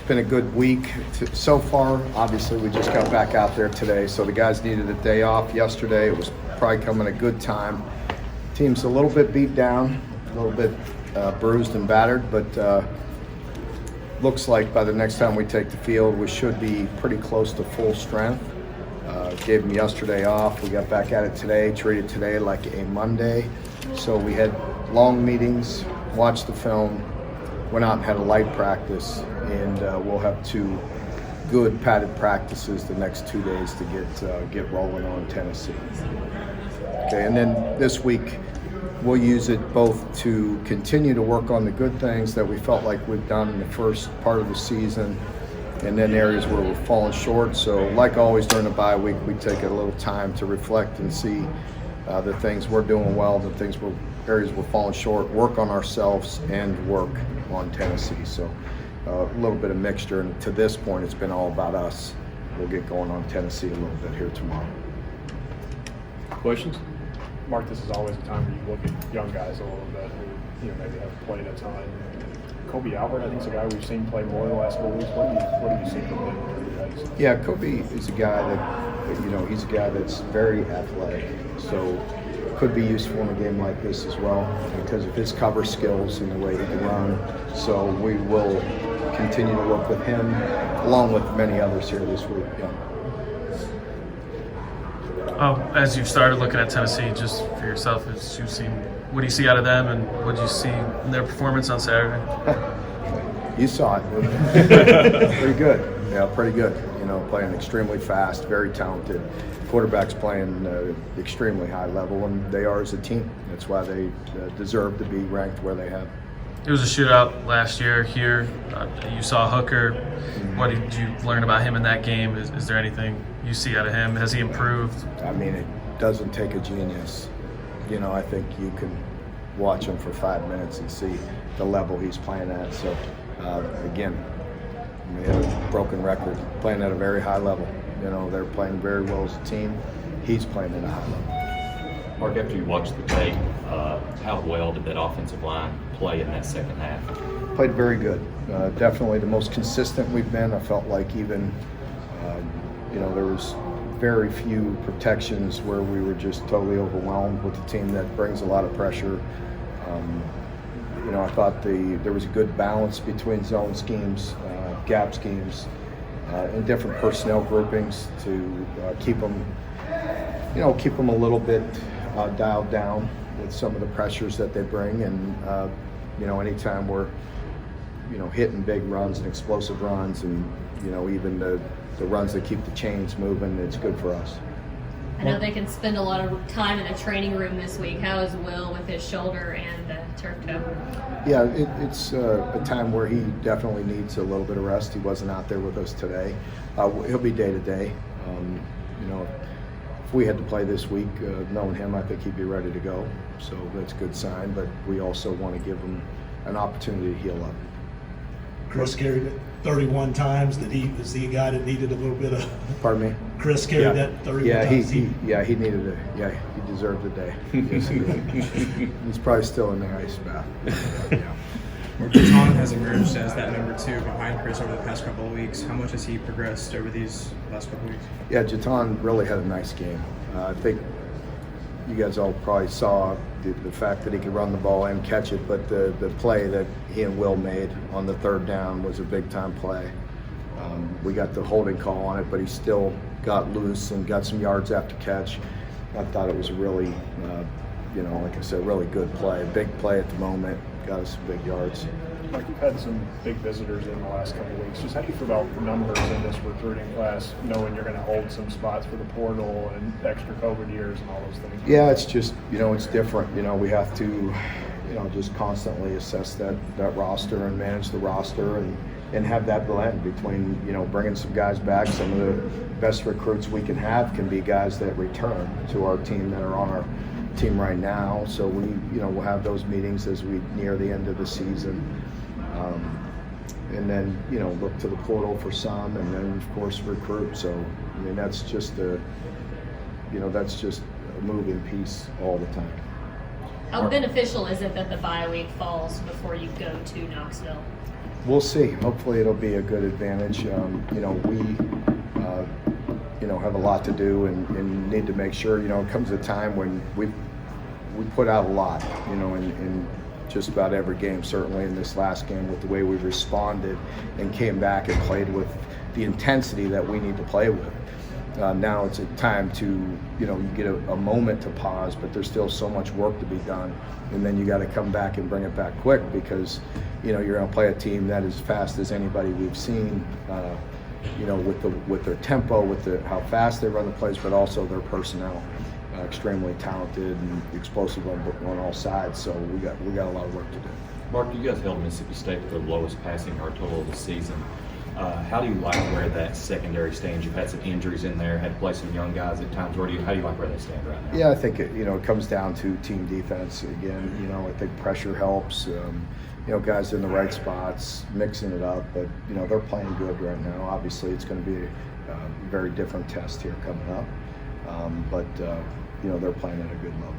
been a good week so far. Obviously, we just got back out there today, so the guys needed a day off yesterday. It was probably coming a good time. Team's a little bit beat down, a little bit bruised and battered, but looks like by the next time we take the field, we should be pretty close to full strength. Gave them yesterday off. We got back at it today, treated today like a Monday. So we had long meetings, watched the film, went out and had a light practice, and we'll have 2 good padded practices the next 2 days to get rolling on Tennessee. Okay, and then this week we'll use it both to continue to work on the good things that we felt like we've done in the first part of the season, and then areas where we're falling short. So like always during the bye week, we take a little time to reflect and see the things we're doing well, the areas we're falling short, work on ourselves, and work on Tennessee. So a little bit of mixture, and to this point it's been all about us. We'll get going on Tennessee a little bit here tomorrow. Questions? Mark, this is always a time where you look at young guys a little bit who maybe have played a ton. Kobe Albert, I think, is a guy we've seen play more the last couple of weeks. What do you see from him? Yeah, Kobe is a guy that, he's a guy that's very athletic, so could be useful in a game like this as well because of his cover skills and the way he can run. So we will continue to work with him along with many others here this week. Yeah. As you've started looking at Tennessee, just for yourself, as you've seen, what do you see out of them, and what do you see in their performance on Saturday? You saw it. Pretty good. Yeah, pretty good. Playing extremely fast, very talented. Quarterback's playing extremely high level, and they are as a team. That's why they deserve to be ranked where they have. It was a shootout last year here. You saw Hooker. What did you learn about him in that game? Is there anything you see out of him? Has he improved? I mean, it doesn't take a genius. I think you can watch him for 5 minutes and see the level he's playing at. So, again, we have a broken record, playing at a very high level. They're playing very well as a team. He's playing at a high level. Mark, after you watched the tape, how well did that offensive line play in that second half? Played very good. Definitely the most consistent we've been. I felt like even, there was very few protections where we were just totally overwhelmed with a team that brings a lot of pressure. I thought there was a good balance between zone schemes, gap schemes, and different personnel groupings to keep them a little bit dialed down with some of the pressures that they bring. And anytime we're hitting big runs and explosive runs, and even the runs that keep the chains moving, it's good for us. I know they can spend a lot of time in a training room this week. How is Will with his shoulder and the turf toe? Yeah, it's a time where he definitely needs a little bit of rest. He wasn't out there with us today. He'll be day to day. If we had to play this week, knowing him, I think he'd be ready to go. So that's a good sign, but we also want to give him an opportunity to heal up. Chris carried it 31 times. Was he a guy that needed a little bit of? Pardon me? Chris carried that 31 times. He needed he deserved a day. Yes, he did. He's probably still in the ice bath. Yeah. Jaton has emerged as that number 2 behind Chris over the past couple of weeks. How much has he progressed over these last couple of weeks? Yeah, Jaton really had a nice game. I think you guys all probably saw the fact that he could run the ball and catch it, but the play that he and Will made on the 3rd down was a big-time play. We got the holding call on it, but he still got loose and got some yards after catch. I thought it was a really, like I said, really good play. Big play at the moment, got us some big yards. Like, you've had some big visitors in the last couple of weeks. Just how do you feel about the numbers in this recruiting class, knowing you're going to hold some spots for the portal and extra COVID years and all those things? Yeah, it's just, it's different. We have to, just constantly assess that roster and manage the roster and have that blend between, bringing some guys back. Some of the best recruits we can have can be guys that return to our team that are on our team right now. So we'll have those meetings as we near the end of the season. And then, look to the portal for some, and then of course recruit. So, that's just a moving piece all the time. How beneficial is it that the bye week falls before you go to Knoxville? We'll see. Hopefully it'll be a good advantage. We have a lot to do and need to make sure, it comes a time when we put out a lot, in just about every game, certainly in this last game with the way we responded and came back and played with the intensity that we need to play with. Now it's a time to, you get a moment to pause, but there's still so much work to be done. And then you got to come back and bring it back quick because, you're going to play a team that is fast as anybody we've seen, with their tempo, with how fast they run the plays, but also their personnel. Extremely talented and explosive on all sides. So we got a lot of work to do. Mark, you guys held Mississippi State to the lowest passing yard total of the season. How do you like where that secondary stands? You've had some injuries in there, had to play some young guys at times. How do you like where they stand right now? Yeah, I think it comes down to team defense again. I think pressure helps. Guys in the right spots, mixing it up. But they're playing good right now. Obviously, it's going to be a very different test here coming up. But they're playing at a good level.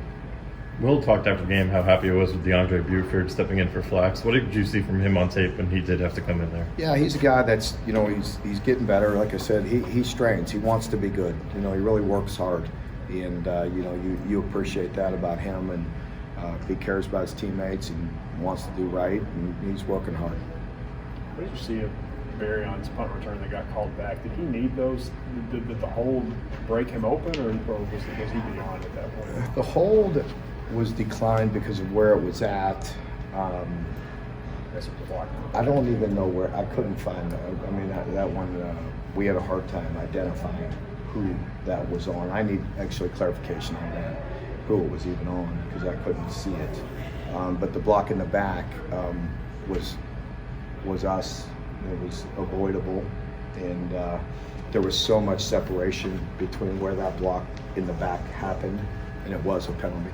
Will talked after the game how happy he was with DeAndre Buford stepping in for Flax. What did you see from him on tape when he did have to come in there? Yeah, he's a guy that's, he's getting better. Like I said, he strains. He wants to be good. He really works hard. And, you appreciate that about him. And he cares about his teammates and wants to do right. And he's working hard. What did you see of Marion's punt return that got called back? Did he need those? Did the hold break him open, or was he beyond at that point? The hold was declined because of where it was at. That's a block. I don't even know where. I couldn't find that. I mean, that one, we had a hard time identifying who that was on. I need actually clarification on that, who it was even on, because I couldn't see it. But the block in the back was us. It was avoidable, and there was so much separation between where that block in the back happened, and it was a penalty.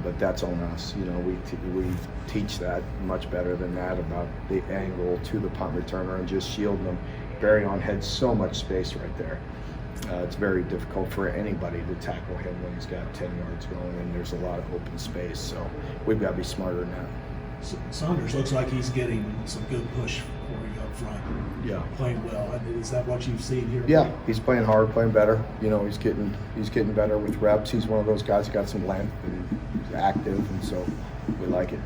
But that's on us. We teach that much better than that about the angle to the punt returner and just shielding them. Barryon had so much space right there. It's very difficult for anybody to tackle him when he's got 10 yards going and there's a lot of open space. So we've got to be smarter than that. Saunders looks like he's getting some good push for you up front. Yeah. Playing well. Is that what you've seen here? Yeah, he's playing hard, playing better. He's getting better with reps. He's one of those guys who got some length and he's active, and so we like it.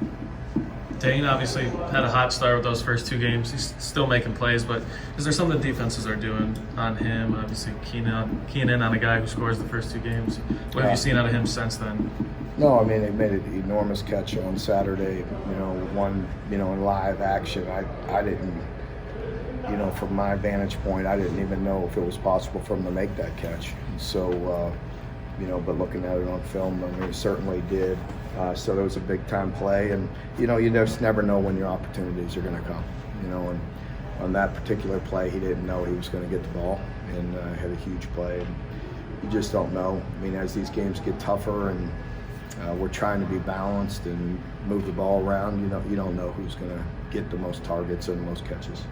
Dane obviously had a hot start with those first two games. He's still making plays, but is there something defenses are doing on him? Obviously, keying in on a guy who scores the first two games. What have you seen out of him since then? No, I mean, they made an enormous catch on Saturday, one, in live action. I didn't, from my vantage point, I didn't even know if it was possible for him to make that catch. So, but looking at it on film, I mean, he certainly did. So that was a big-time play. And, you just never know when your opportunities are going to come, and on that particular play, he didn't know he was going to get the ball and had a huge play. And you just don't know. I mean, as these games get tougher and we're trying to be balanced and move the ball around, you don't know who's going to get the most targets or the most catches.